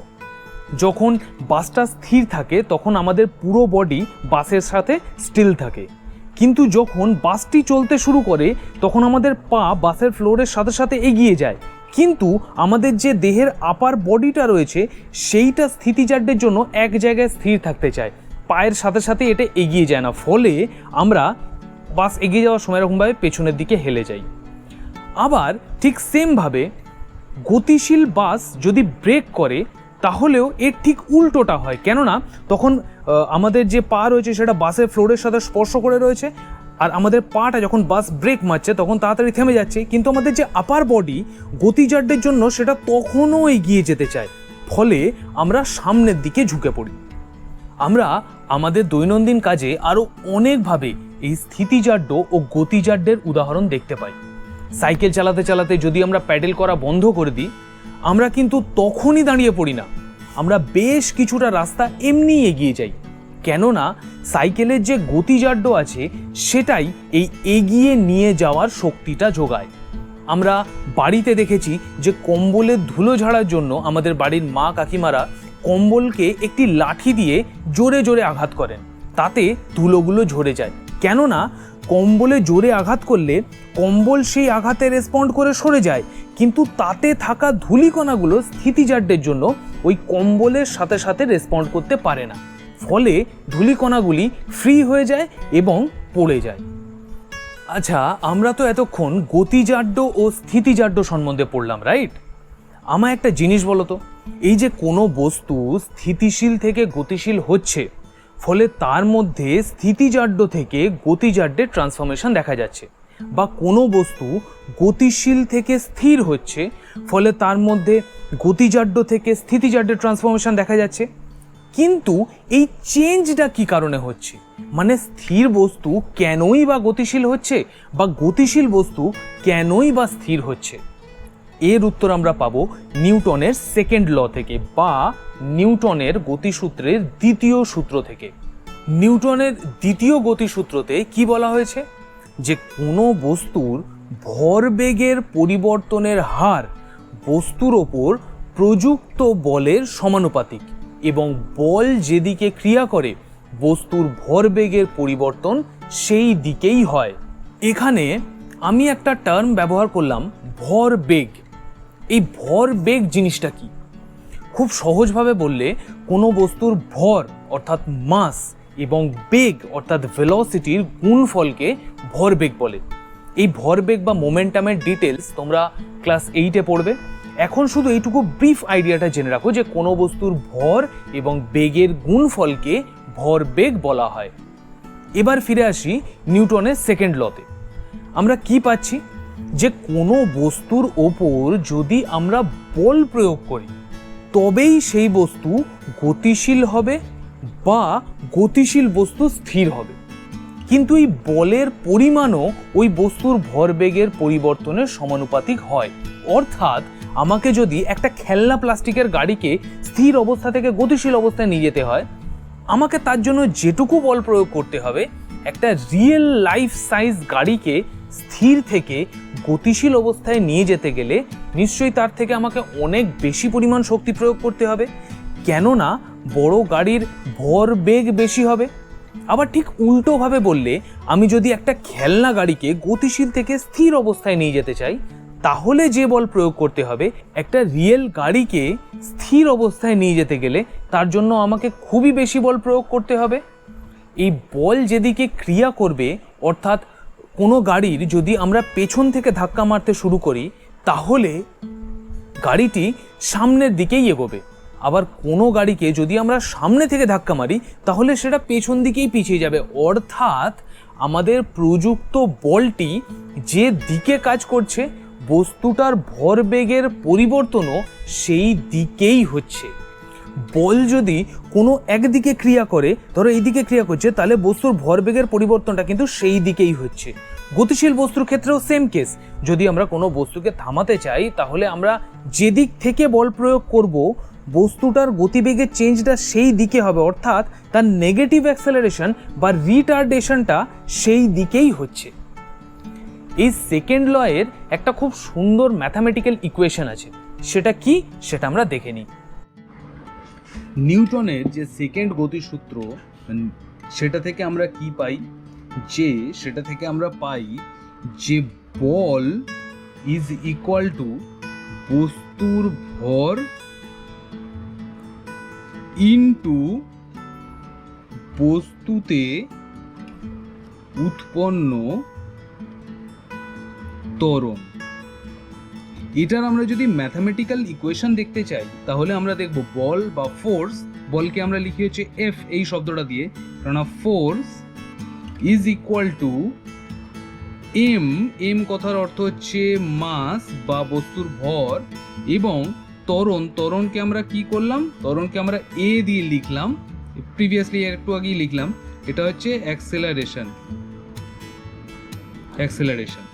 যখন বাসটা স্থির থাকে তখন আমাদের পুরো বডি বাসের সাথে স্টিল থাকে, কিন্তু যখন বাসটি চলতে শুরু করে তখন আমাদের পা বাসের ফ্লোরের সাথে সাথে এগিয়ে যায়, কিন্তু আমাদের যে দেহের আপার বডিটা রয়েছে সেইটা স্থিতিজাড্যের জন্য এক জায়গায় স্থির থাকতে চায়, পায়ের সাথে সাথে এটা এগিয়ে যায় না। ফলে আমরা বাস এগিয়ে যাওয়ার সময় এরকমভাবে পেছনের দিকে হেলে যাই। আবার ঠিক সেমভাবে গতিশীল বাস যদি ব্রেক করে তাহলেও এর ঠিক উল্টোটা হয়। কেননা তখন আমাদের যে পা রয়েছে সেটা বাসের ফ্লোরের সাথে স্পর্শ করে রয়েছে, আর আমাদের পাটা যখন বাস ব্রেক মারছে তখন তাড়াতাড়ি থেমে যাচ্ছে, কিন্তু আমাদের যে আপার বডি গতিজাড্যের জন্য সেটা তখনও এগিয়ে যেতে চায়, ফলে আমরা সামনের দিকে ঝুঁকে পড়ি। আমরা আমাদের দৈনন্দিন কাজে আরও অনেকভাবে এই স্থিতিজাড্য ও গতিজাড্যের উদাহরণ দেখতে পাই। সাইকেল চালাতে চালাতে যদি আমরা প্যাডেল করা বন্ধ করে দিই, আমরা কিন্তু তখনই দাঁড়িয়ে পড়ি না, আমরা বেশ কিছুটা রাস্তা এমনিই এগিয়ে যাই। কেননা সাইকেলের যে গতিজাড্য আছে সেটাই এই এগিয়ে নিয়ে যাওয়ার শক্তিটা যোগায়। আমরা বাড়িতে দেখেছি যে কম্বলের ধুলো ঝাড়ার জন্য আমাদের বাড়ির মা কাকিমারা কম্বলকে একটি লাঠি দিয়ে জোরে জোরে আঘাত করেন, তাতে ধুলোগুলো ঝরে যায়। কেননা কম্বলে জোরে আঘাত করলে কম্বল সেই আঘাতে রেসপন্ড করে সরে যায়, কিন্তু তাতে থাকা ধূলিকণাগুলো স্থিতিজাড্যের জন্য ওই কম্বলের সাথে সাথে রেসপন্ড করতে পারে না, ফলে ধূলিকণাগুলি ফ্রি হয়ে যায় এবং পড়ে যায়। আচ্ছা, আমরা তো এতক্ষণ গতিজাড্য ও স্থিতিজাড্য সম্বন্ধে পড়লাম, রাইট? আমায় একটা জিনিস বলো তো, এই যে কোনো বস্তু স্থিতিশীল থেকে গতিশীল হচ্ছে, ফলে তার মধ্যে স্থিতিজাড্য থেকে গতিজাড্যের ট্রান্সফরমেশন দেখা যাচ্ছে, বা কোনো বস্তু গতিশীল থেকে স্থির হচ্ছে, ফলে তার মধ্যে গতিজাড্য থেকে স্থিতিজাড্যের ট্রান্সফরমেশন দেখা যাচ্ছে। কিন্তু এই চেঞ্জটা কি কারণে হচ্ছে? মানে স্থির বস্তু কেনই বা গতিশীল হচ্ছে, বা গতিশীল বস্তু কেনই বা স্থির হচ্ছে? এর উত্তর আমরা পাবো নিউটনের সেকেন্ড ল থেকে, বা নিউটনের গতিসূত্রের দ্বিতীয় সূত্র থেকে। নিউটনের দ্বিতীয় গতিসূত্রতে কি বলা হয়েছে? যে কোনো বস্তুর ভরবেগের পরিবর্তনের হার বস্তুর ওপর প্রযুক্ত বলের সমানুপাতিক, এবং বল যেদিকে ক্রিয়া করে বস্তুর ভরবেগের পরিবর্তন সেই দিকেই হয়। এখানে আমি একটা টার্ম ব্যবহার করলাম, ভরবেগ। এই ভরবেগ জিনিসটা কি? খুব সহজভাবে বললে, কোনো বস্তুর ভর অর্থাৎ মাস এবং বেগ অর্থাৎ ভেলোসিটির গুণফলকে ভরবেগ বলে। এই ভরবেগ বা মোমেন্টামের ডিটেলস তোমরা ক্লাস 8-এ পড়বে। এখন শুধু এইটুকু ব্রিফ আইডিয়াটা জেনে রাখো যে কোনো বস্তুর ভর এবং বেগের গুণফলকে ভরবেগ বলা হয়। এবার ফিরে আসি নিউটনের সেকেন্ড লতে। আমরা কি পাচ্ছি? যে কোনো বস্তুর ওপর যদি আমরা বল প্রয়োগ করি, তবেই সেই বস্তু গতিশীল হবে বা গতিশীল বস্তু স্থির হবে। কিন্তু এই বলের পরিমাণও ওই বস্তুর ভরবেগের পরিবর্তনের সমানুপাতিক হয়। অর্থাৎ আমাকে যদি একটা খেলনা প্লাস্টিকের গাড়িকে স্থির অবস্থা থেকে গতিশীল অবস্থায় নিয়ে যেতে হয়, আমাকে তার জন্য যেটুকু বল প্রয়োগ করতে হবে, একটা রিয়েল লাইফ সাইজ গাড়িকে স্থির থেকে গতিশীল অবস্থায় নিয়ে যেতে গেলে নিশ্চয়ই তার থেকে আমাকে অনেক বেশি পরিমাণ শক্তি প্রয়োগ করতে হবে। কেননা বড় গাড়ির ভরবেগ বেশি হবে। আবার ঠিক উল্টোভাবে বললে, আমি যদি একটা খেলনা গাড়িকে গতিশীল থেকে স্থির অবস্থায় নিয়ে যেতে চাই, তাহলে যে বল প্রয়োগ করতে হবে, একটা রিয়েল গাড়িকে স্থির অবস্থায় নিয়ে যেতে গেলে তার জন্য আমাকে খুবই বেশি বল প্রয়োগ করতে হবে। এই বল যেদিকে ক্রিয়া করবে, অর্থাৎ কোনো গাড়ির যদি আমরা পেছন থেকে ধাক্কা মারতে শুরু করি, তাহলে গাড়িটি সামনের দিকেই এগোবে। আবার কোনো গাড়িকে যদি আমরা সামনে থেকে ধাক্কা মারি, তাহলে সেটা পেছন দিকেই পিছিয়ে যাবে। অর্থাৎ আমাদের প্রযুক্ত বলটি যে দিকে কাজ করছে, বস্তুটার ভরবেগের পরিবর্তনও সেই দিকেই হচ্ছে। বল যদি কোনো একদিকে ক্রিয়া করে, ধরো এইদিকে ক্রিয়া করছে, তাহলে বস্তুর ভরবেগের পরিবর্তনটা কিন্তু সেই দিকেই হচ্ছে। গতিশীল বস্তুর ক্ষেত্রেও সেম কেস। যদি আমরা কোনো বস্তুকে থামাতে চাই, তাহলে আমরা যেদিক থেকে বল প্রয়োগ করব, বস্তুটার গতিবেগের চেঞ্জটা সেই দিকে হবে। অর্থাৎ তার নেগেটিভ অ্যাক্সেলারেশন বা রিটার্ডেশনটা সেই দিকেই হচ্ছে। এই সেকেন্ড ল এর একটা খুব সুন্দর ম্যাথামেটিক্যাল ইকুয়েশন আছে। সেটা কি, সেটা আমরা দেখে নিই। নিউটনের যে সেকেন্ড গতিসূত্র, সেটা থেকে আমরা কি পাই? সেটা থেকে আমরা পাই যে বল ইজ ইকুয়াল টু বস্তুর ভর ইনটু বস্তুতে উৎপন্ন ত্বরণ। এটার আমরা যদি ম্যাথামেটিক্যাল ইকুয়েশন দেখতে চাই তাহলে আমরা দেখব বল বা ফোর্স, বলকে আমরা লিখি হচ্ছে এফ এই শব্দটা দিয়ে, কেননা force is equal to m, m কথার অর্থ হচ্ছে মাস বা বস্তুর ভর, এবং ত্বরণ, ত্বরণকে আমরা কি করলাম, ত্বরণকে আমরা এ দিয়ে লিখলাম, প্রিভিয়াসলি একটু আগেই লিখলাম, এটা হচ্ছে অ্যাক্সেলারেশন, অ্যাক্সেলারেশন।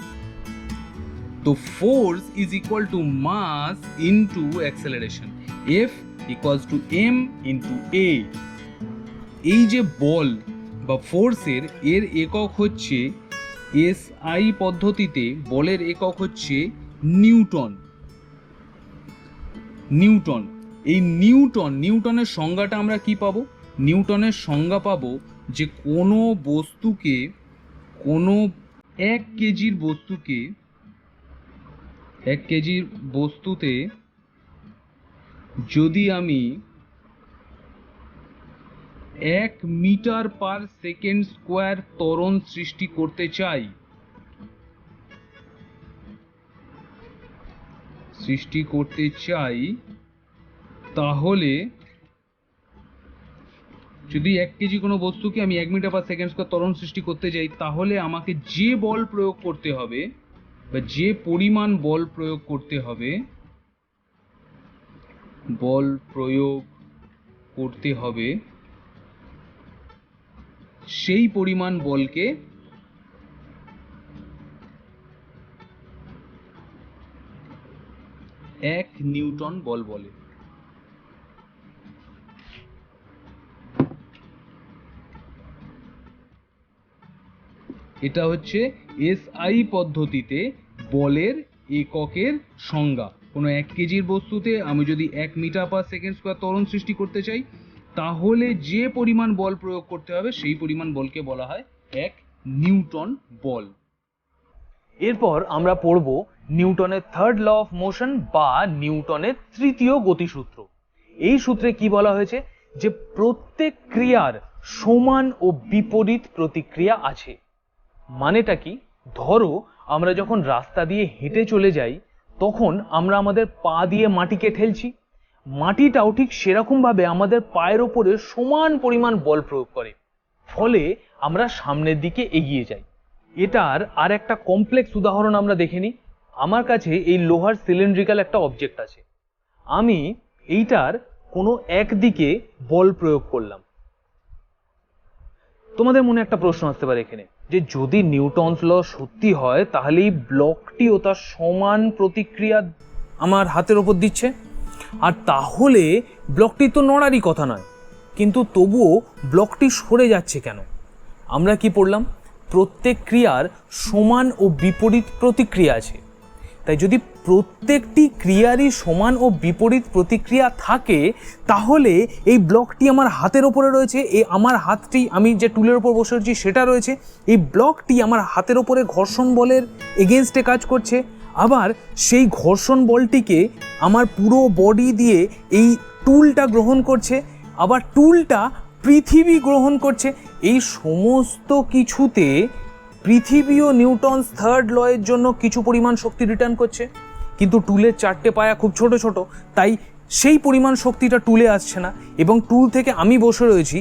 তো force is equal to mass into acceleration, F equals to M into A. এই যে বল বা ফোর্সের এর একক হচ্ছে এসআই পদ্ধতিতে বলের একক হচ্ছে নিউটন, নিউটন। এই নিউটনের সংজ্ঞাটা আমরা কি পাবো? নিউটনের সংজ্ঞা পাবো যে কোনো বস্তুকে, কোনো 1 কেজির বস্তুকে, 1 কেজির বস্তুতে যদি আমি 1 মিটার পার সেকেন্ড স্কোয়ার ত্বরণ সৃষ্টি করতে চাই, তাহলে যদি 1 কেজি কোনো বস্তুকে আমি 1 মিটার পার সেকেন্ড স্কোয়ার ত্বরণ সৃষ্টি করতে চাই, তাহলে আমাকে যে বল প্রয়োগ করতে হবে বা যে পরিমাণ বল প্রয়োগ করতে হবে, বল প্রয়োগ করতে হবে, সেই পরিমাণ বলকে এক নিউটন বল বলে। এটা হচ্ছে এসআই পদ্ধতিতে বলের এককের সংজ্ঞা। কোনো 1 কেজির বস্তুতে আমি যদি 1 মিটার পার সেকেন্ড স্কোয়ার ত্বরণ সৃষ্টি করতে চাই, তাহলে যে পরিমাণ বল প্রয়োগ করতে হবে সেই পরিমাণ বলকে বলা হয় 1 নিউটন বল। এরপর আমরা পড়ব নিউটনের থার্ড ল অফ মোশন বা নিউটনের তৃতীয় গতিসূত্র। এই সূত্রে কি বলা হয়েছে যে প্রত্যেক ক্রিয়ার সমান ও বিপরীত প্রতিক্রিয়া আছে। মানেটা কি? ধরো আমরা যখন রাস্তা দিয়ে হেঁটে চলে যাই তখন আমরা আমাদের পা দিয়ে মাটিকে ঠেলছি, মাটিটাও ঠিক সেরকম ভাবে আমাদের পায়ের ওপরে সমান পরিমাণ বল প্রয়োগ করে, ফলে আমরা সামনের দিকে এগিয়ে যাই। এটার আর একটা কমপ্লেক্স উদাহরণ আমরা দেখে নিই। আমার কাছে এই লোহার সিলিন্ড্রিক্যাল একটা অবজেক্ট আছে, আমি এইটার কোনো একদিকে বল প্রয়োগ করলাম। তোমাদের মনে একটা প্রশ্ন আসতে পারে এখানে যে যদি নিউটনস ল সত্যি হয় তাহলে এই ব্লকটিও তার সমান প্রতিক্রিয়া আমার হাতের ওপর দিচ্ছে, আর তাহলে ব্লকটি তো নড়ারই কথা নয়, কিন্তু তবুও ব্লকটি সরে যাচ্ছে কেন? আমরা কি পড়লাম? প্রত্যেক ক্রিয়ার সমান ও বিপরীত প্রতিক্রিয়া আছে। তাই যদি প্রত্যেকটি ক্রিয়ারই সমান ও বিপরীত প্রতিক্রিয়া থাকে তাহলে এই ব্লকটি আমার হাতের ওপরে রয়েছে, এই আমার হাতটি, আমি যে টুলের ওপর বসে রয়েছি সেটা রয়েছে, এই ব্লকটি আমার হাতের ওপরে ঘর্ষণ বলের এগেনস্টে কাজ করছে, আবার সেই ঘর্ষণ বলটিকে আমার পুরো বডি দিয়ে এই টুলটা গ্রহণ করছে, আবার টুলটা পৃথিবী গ্রহণ করছে। এই সমস্ত কিছুতে পৃথিবীও নিউটনস থার্ড ল এর জন্য কিছু পরিমাণ শক্তি রিটার্ন করছে, কিন্তু টুলের 4টে পায়া খুব ছোট ছোট, তাই সেই পরিমাণ শক্তিটা টুলে আসছে না, এবং টুল থেকে আমি বসে রয়েছি,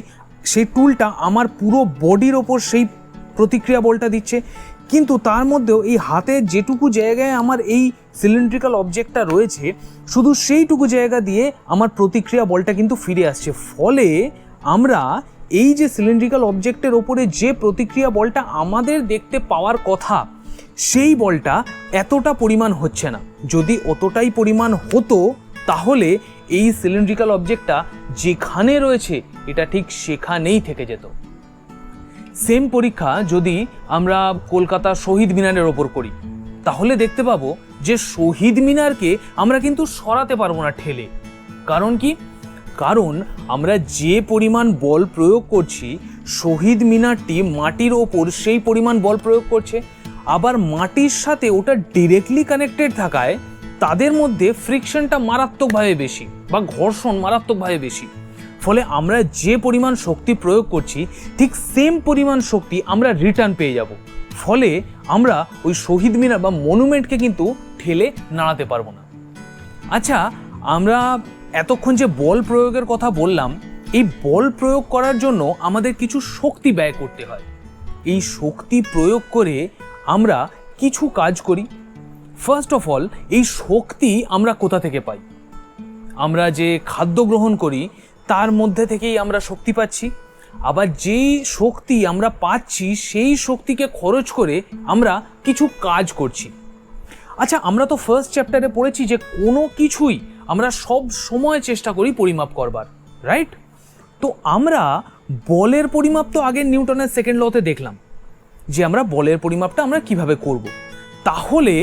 সেই টুলটা আমার পুরো বডির ওপর সেই প্রতিক্রিয়া বলটা দিচ্ছে। কিন্তু তার মধ্যেও এই হাতের যেটুকু জায়গায় আমার এই সিলিন্ড্রিক্যাল অবজেক্টটা রয়েছে, শুধু সেইটুকু জায়গা দিয়ে আমার প্রতিক্রিয়া বলটা কিন্তু ফিরে আসছে। ফলে আমরা এই যে সিলিন্ড্রিক্যাল অবজেক্টের ওপরে যে প্রতিক্রিয়া বলটা আমাদের দেখতে পাওয়ার কথা, সেই বলটা এতটা পরিমাণ হচ্ছে না। যদি অতটাই পরিমাণ হতো তাহলে এই সিলিন্ড্রিক্যাল অবজেক্টটা যেখানে রয়েছে এটা ঠিক সেখানেই থেকে যেত। সেম পরীক্ষা যদি আমরা কলকাতা শহীদ মিনারের ওপর করি, তাহলে দেখতে পাবো যে শহীদ মিনারকে আমরা কিন্তু সরাতে পারবো না ঠেলে। কারণ কি? কারণ আমরা যে পরিমাণ বল প্রয়োগ করছি, শহীদ মিনারটি মাটির ওপর সেই পরিমাণ বল প্রয়োগ করছে, আবার মাটির সাথে ওটা ডিরেক্টলি কানেক্টেড থাকায় তাদের মধ্যে ফ্রিকশনটা মারাত্মকভাবে বেশি বা ঘর্ষণ মারাত্মকভাবে বেশি। ফলে আমরা যে পরিমাণ শক্তি প্রয়োগ করছি ঠিক সেম পরিমাণ শক্তি আমরা রিটার্ন পেয়ে যাব। ফলে আমরা ওই শহীদ মিনার বা মনুমেন্টকে কিন্তু ঠেলে নাড়াতে পারবো না। আচ্ছা, আমরা এতক্ষণ যে বল প্রয়োগের কথা বললাম, এই বল প্রয়োগ করার জন্য আমাদের কিছু শক্তি ব্যয় করতে হয়। এই শক্তি প্রয়োগ করে আমরা কিছু কাজ করি। ফার্স্ট অফ অল, এই শক্তি আমরা কোথা থেকে পাই? আমরা যে খাদ্য গ্রহণ করি তার মধ্যে থেকেই আমরা শক্তি পাচ্ছি। আবার যেই শক্তি আমরা পাচ্ছি সেই শক্তিকে খরচ করে আমরা কিছু কাজ করছি। আচ্ছা, আমরা তো ফার্স্ট চ্যাপ্টারে পড়েছি যে কোনো কিছুই আমরা সব সময় চেষ্টা করি পরিমাপ করবার, রাইট? তো আমরা বলের পরিমাপ তো আগে নিউটনের সেকেন্ড লতে দেখলাম যে আমরা বলের পরিমাপটা আমরা কিভাবে করব। তাহলে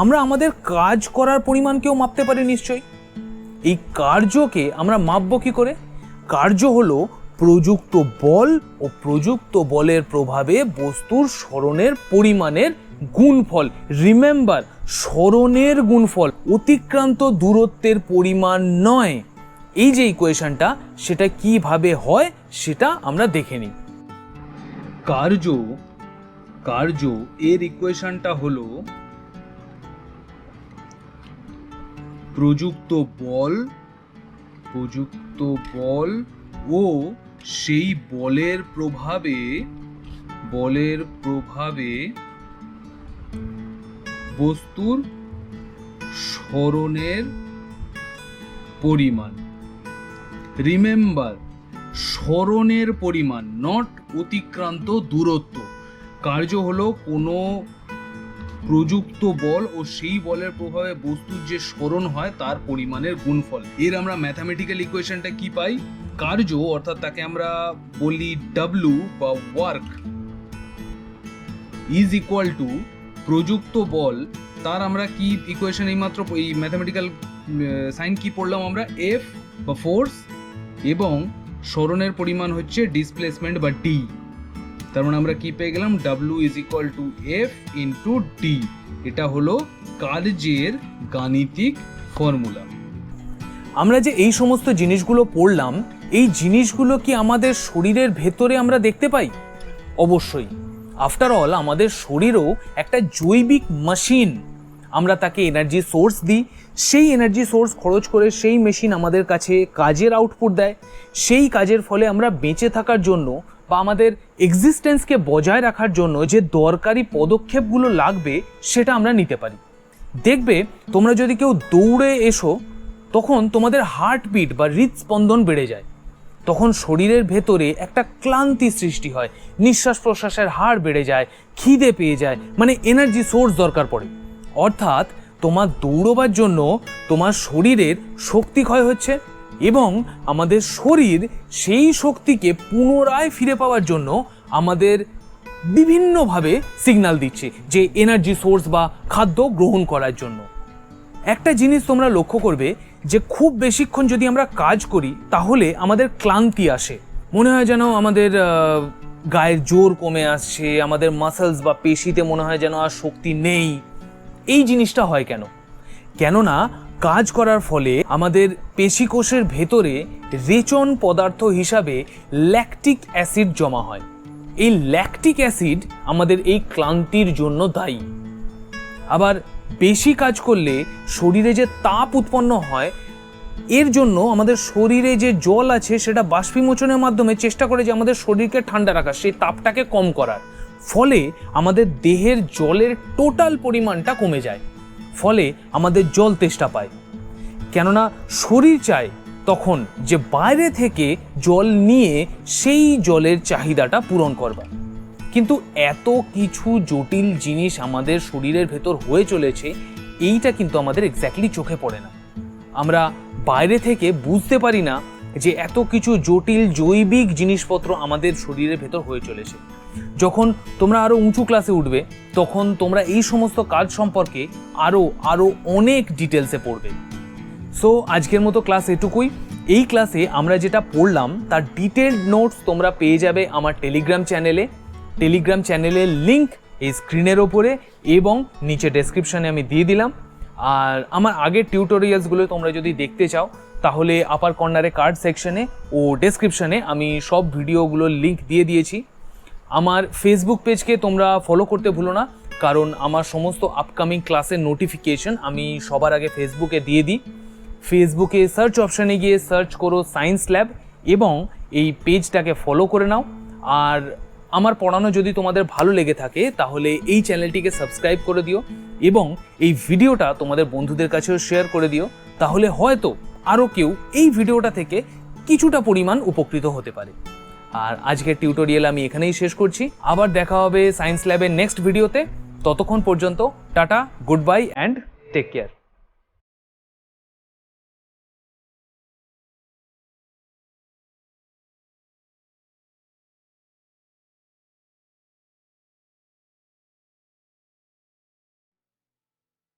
আমরা আমাদের কাজ করার পরিমাণকেও মাপতে পারি নিশ্চয়ই। এই কার্যকে আমরা মাপবো কি করে? কার্য হলো প্রযুক্ত বল ও প্রযুক্ত বলের প্রভাবে বস্তুর সরণের পরিমাণের গুণফল। রিমেম্বার, সরণের গুণফল, অতিক্রান্ত দূরত্বের পরিমাণ নয়। এই যে ইকুয়েশনটা, সেটা কিভাবে হয় সেটা আমরা দেখে নিই। কার্য এর ইকুয়েশনটা হলো প্রযুক্ত বল ও সেই বলের প্রভাবে বস্তুর সরণের পরিমাণ। রিমেম্বার, সরণের পরিমাণ, নট অতিক্রান্ত দূরত্ব। কার্য হলো কোনো প্রযুক্ত বল ও সেই বলের প্রভাবে বস্তুর যে সরণ হয় তার পরিমাণের গুণফল। এর আমরা ম্যাথামেটিক্যাল ইকুয়েশনটা কি পাই? কার্য, অর্থাৎ তাকে আমরা বলি ডাব্লিউ বা ওয়ার্ক, ইজ ইকুয়াল টু প্রযুক্ত বল। তার আমরা কি ইকুয়েশন, এইমাত্র এই ম্যাথামেটিক্যাল সাইন কি পড়লাম আমরা? এফ বা ফোর্স, এবং সরণের পরিমাণ হচ্ছে ডিসপ্লেসমেন্ট বা ডি। তার মানে আমরা কি পেয়ে গেলাম? W is equal two F into D. এটা হলো কার্যের গাণিতিক ফর্মুলা। আমরা যে এই সমস্ত জিনিসগুলো পড়লাম, এই জিনিসগুলো কি আমাদের শরীরের ভেতরে আমরা দেখতে পাই? অবশ্যই। আফটার অল, আমাদের শরীরও একটা জৈবিক মেশিন। আমরা তাকে এনার্জি সোর্স দিই, সেই এনার্জি সোর্স খরচ করে সেই মেশিন আমাদের কাছে কাজের আউটপুট দেয়। সেই কাজের ফলে আমরা বেঁচে থাকার জন্য বা আমাদের এক্সিস্টেন্সকে বজায় রাখার জন্য যে দরকারি পদক্ষেপগুলো লাগবে সেটা আমরা নিতে পারি। দেখবে, তোমরা যদি কেউ দৌড়ে এসো, তখন তোমাদের হার্টবিট বা হৃদস্পন্দন বেড়ে যায়। তখন শরীরের ভেতরে একটা ক্লান্তি সৃষ্টি হয়, নিঃশ্বাস প্রশ্বাসের হার বেড়ে যায়, খিদে পেয়ে যায়, মানে এনার্জি সোর্স দরকার পড়ে। অর্থাৎ তোমার দৌড়বার জন্য তোমার শরীরের শক্তি ক্ষয় হচ্ছে, এবং আমাদের শরীর সেই শক্তিকে পুনরায় ফিরে পাওয়ার জন্য আমাদের বিভিন্নভাবে সিগন্যাল দিচ্ছে যে এনার্জি সোর্স বা খাদ্য গ্রহণ করার জন্য। একটা জিনিস তোমরা লক্ষ্য করবে যে খুব বেশিক্ষণ যদি আমরা কাজ করি তাহলে আমাদের ক্লান্তি আসে, মনে হয় যেন আমাদের গায়ের জোর কমে আসছে, আমাদের মাসলস বা পেশিতে মনে হয় যেন আর শক্তি নেই। এই জিনিসটা হয় কেন? কেননা কাজ করার ফলে আমাদের পেশিকোষের ভেতরে রেচন পদার্থ হিসাবে ল্যাকটিক অ্যাসিড জমা হয়। এই ল্যাকটিক অ্যাসিড আমাদের এই ক্লান্তির জন্য দায়ী। আবার বেশি কাজ করলে শরীরে যে তাপ উৎপন্ন হয়, এর জন্য আমাদের শরীরে যে জল আছে সেটা বাষ্পীমোচনের মাধ্যমে চেষ্টা করে যে আমাদের শরীরকে ঠান্ডা রাখা, সেই তাপটাকে কম করার। ফলে আমাদের দেহের জলের টোটাল পরিমাণটা কমে যায়, ফলে আমাদের জল তেষ্টা পায়। কেননা শরীর চায় তখন যে বাইরে থেকে জল নিয়ে সেই জলের চাহিদাটা পূরণ করবার। কিন্তু এত কিছু জটিল জিনিস আমাদের শরীরের ভেতর হয়ে চলেছে, এইটা কিন্তু আমাদের এক্স্যাক্টলি চোখে পড়ে না। আমরা বাইরে থেকে বুঝতে পারি না যে এত কিছু জটিল জৈবিক জিনিসপত্র আমাদের শরীরের ভেতর হয়ে চলেছে। যখন তোমরা আরও উঁচু ক্লাসে উঠবে তখন তোমরা এই সমস্ত কাজ সম্পর্কে আরও অনেক ডিটেলসে পড়বে। সো আজকের মতো ক্লাস এটুকুই। এই ক্লাসে আমরা যেটা পড়লাম তার ডিটেলড নোটস তোমরা পেয়ে যাবে আমার টেলিগ্রাম চ্যানেলের লিঙ্ক এই স্ক্রিনের ওপরে এবং নিচে ডেসক্রিপশানে আমি দিয়ে দিলাম। আর আমার আগের টিউটোরিয়ালসগুলো তোমরা যদি দেখতে চাও তাহলে আপার কর্নারে কার্ড সেকশনে ও ডেসক্রিপশানে আমি সব ভিডিওগুলোর লিঙ্ক দিয়ে দিয়েছি। আমার ফেসবুক পেজকে তোমরা ফলো করতে ভুলো না, কারণ আমার সমস্ত আপকামিং ক্লাসের নোটিফিকেশন আমি সবার আগে ফেসবুকে দিয়ে দিই। ফেসবুকে সার্চ অপশানে গিয়ে সার্চ করো সায়েন্স ল্যাব এবং এই পেজটাকে ফলো করে নাও। আর আমার পড়ানো যদি তোমাদের ভালো লেগে থাকে তাহলে এই চ্যানেলটিকে সাবস্ক্রাইব করে দিও এবং এই ভিডিওটা তোমাদের বন্ধুদের কাছেও শেয়ার করে দিও, তাহলে হয়তো আরও কেউ এই ভিডিওটা থেকে কিছুটা পরিমাণ উপকৃত হতে পারে। আর আজকের টিউটোরিয়াল আমি এখানেই শেষ করছি। আবার দেখা হবে সায়েন্স ল্যাবের নেক্সট ভিডিওতে। ততক্ষণ পর্যন্ত tata, goodbye and take care.